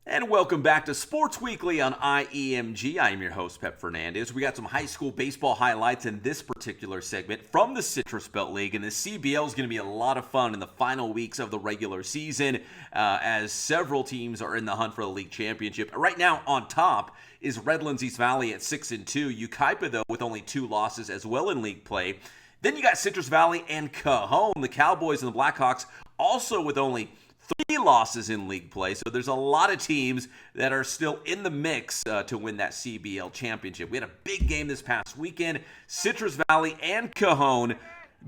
And welcome back to Sports Weekly on IEMG. I am your host, Pep Fernandez. We got some high school baseball highlights in this particular segment from the Citrus Belt League. And the CBL is going to be a lot of fun in the final weeks of the regular season as several teams are in the hunt for the league championship. Right now on top is Redlands East Valley at 6-2. Yucaipa, though, with only 2 losses as well in league play. Then you got Citrus Valley and Cajon. The Cowboys and the Blackhawks also with only 3 losses in league play, so there's a lot of teams that are still in the mix to win that CBL championship. We had a big game this past weekend. Citrus Valley and Cajon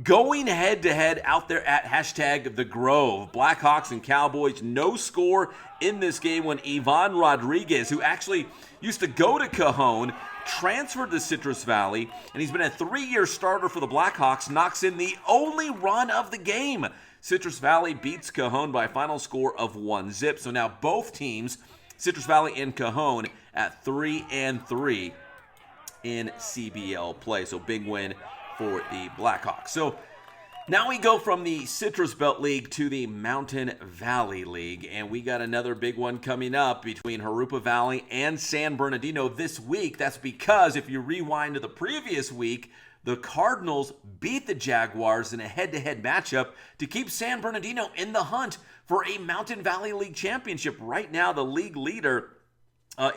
going head-to-head out there at hashtag The Grove. Blackhawks and Cowboys, no score in this game when Ivan Rodriguez, who actually used to go to Cajon, transferred to Citrus Valley, and he's been a 3-year starter for the Blackhawks, knocks in the only run of the game. Citrus Valley beats Cajon by a final score of 1-0. So now both teams, Citrus Valley and Cajon, at 3-3 in CBL play. So big win for the Blackhawks. So now we go from the Citrus Belt League to the Mountain Valley League. And we got another big one coming up between Jurupa Valley and San Bernardino this week. That's because if you rewind to the previous week, the Cardinals beat the Jaguars in a head-to-head matchup to keep San Bernardino in the hunt for a Mountain Valley League championship. Right now, the league leader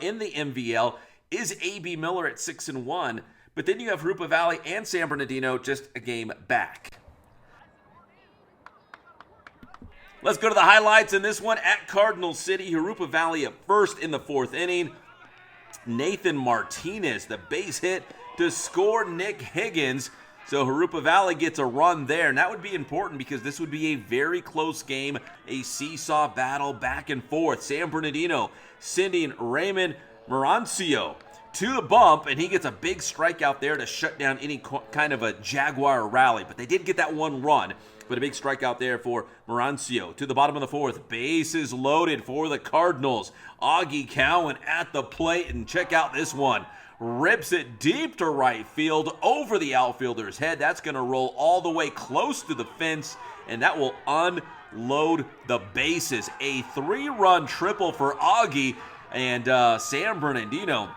in the MVL is A.B. Miller at 6-1, but then you have Jurupa Valley and San Bernardino just a game back. Let's go to the highlights in this one at Cardinal City. Jurupa Valley at first in the 4th inning. Nathan Martinez, the base hit to score Nick Higgins. So Jurupa Valley gets a run there, and that would be important because this would be a very close game, a seesaw battle back and forth. San Bernardino sending Raymond Marancio to the bump, and he gets a big strikeout there to shut down any kind of a Jaguar rally. But they did get that one run, but a big strikeout there for Marancio. To the bottom of the 4th, bases loaded for the Cardinals. Augie Cowan at the plate, and check out this one. Rips it deep to right field over the outfielder's head. That's going to roll all the way close to the fence, and that will unload the bases. A 3-run triple for Augie, and San Bernardino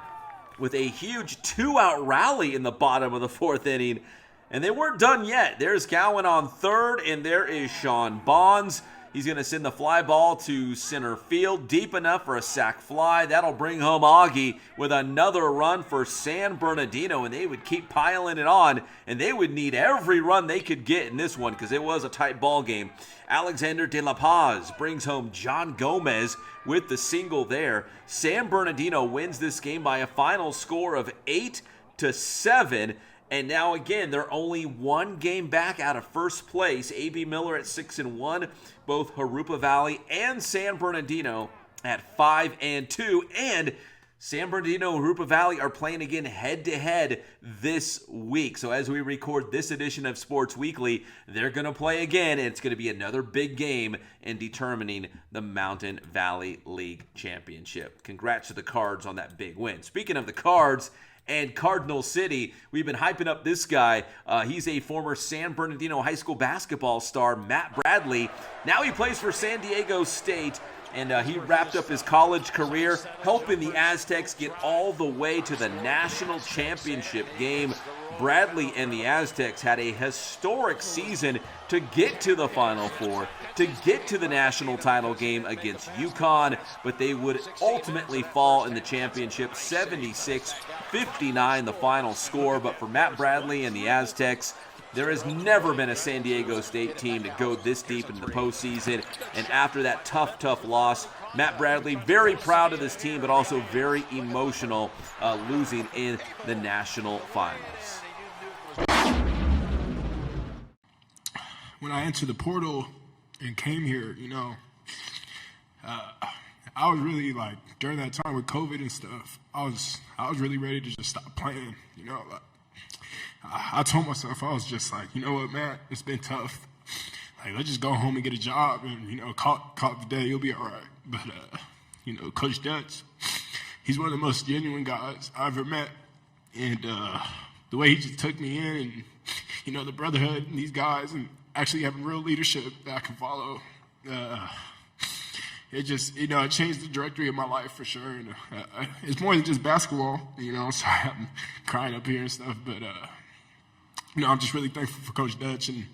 with a huge 2-out rally in the bottom of the 4th inning. And they weren't done yet. There's Cowan on 3rd, and there is Sean Bonds. He's going to send the fly ball to center field, deep enough for a sac fly. That'll bring home Augie with another run for San Bernardino, and they would keep piling it on, and they would need every run they could get in this one because it was a tight ball game. Alexander de la Paz brings home John Gomez with the single there. San Bernardino wins this game by a final score of 8-7. And now again, they're only 1 game back out of first place. A.B. Miller at 6-1, both Jurupa Valley and San Bernardino at 5-2. And San Bernardino and Jurupa Valley are playing again head-to-head this week. So as we record this edition of Sports Weekly, they're going to play again, and it's going to be another big game in determining the Mountain Valley League Championship. Congrats to the Cards on that big win. Speaking of the Cards and Cardinal City, we've been hyping up this guy. He's a former San Bernardino high school basketball star, Matt Bradley. Now he plays for San Diego State, and he wrapped up his college career helping the Aztecs get all the way to the national championship game. Bradley and the Aztecs had a historic season to get to the Final Four, to get to the national title game against UConn, but they would ultimately fall in the championship, 76-59 the final score. But for Matt Bradley and the Aztecs, there has never been a San Diego State team to go this deep into the postseason, and after that tough loss, Matt Bradley very proud of this team, but also very emotional losing in the national finals. When I entered the portal and came here, I was really during that time with COVID and stuff, I was really ready to just stop playing. I told myself, I was just like, you know what, man, it's been tough. Let's just go home and get a job and, call it the day, you'll be all right. But, Coach Dutch, he's one of the most genuine guys I ever met. And the way he just took me in and, the brotherhood and these guys and actually having real leadership that I can follow, it just, it changed the directory of my life for sure. And it's more than just basketball, Sorry, I'm crying up here and stuff, but I'm just really thankful for Coach Dutch and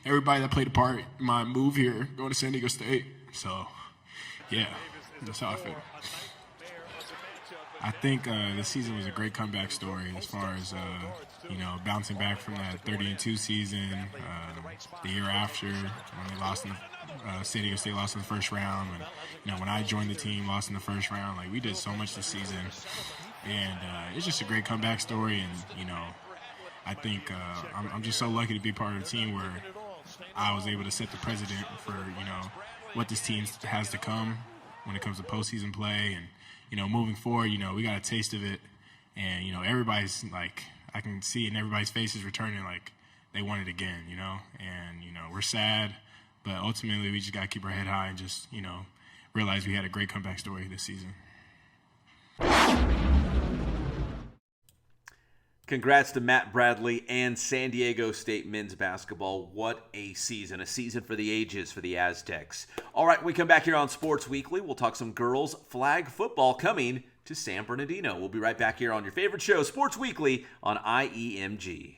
everybody that played a part in my move here, going to San Diego State. So, yeah, that's how I feel. I think this season was a great comeback story as far as, bouncing back from that 30-2 season. The year after, when they lost in San Diego State lost in the first round. When I joined the team, lost in the first round. Like, we did so much this season. And it's just a great comeback story. And, I think I'm just so lucky to be part of a team where I was able to set the precedent for, what this team has to come when it comes to postseason play. And, moving forward, we got a taste of it. And, everybody's like, I can see it in everybody's faces returning like they want it again, And, we're sad, but ultimately we just got to keep our head high and just, realize we had a great comeback story this season. Congrats to Matt Bradley and San Diego State men's basketball. What a season for the ages for the Aztecs. All right, when we come back here on Sports Weekly, we'll talk some girls flag football coming to San Bernardino. We'll be right back here on your favorite show, Sports Weekly on IEMG.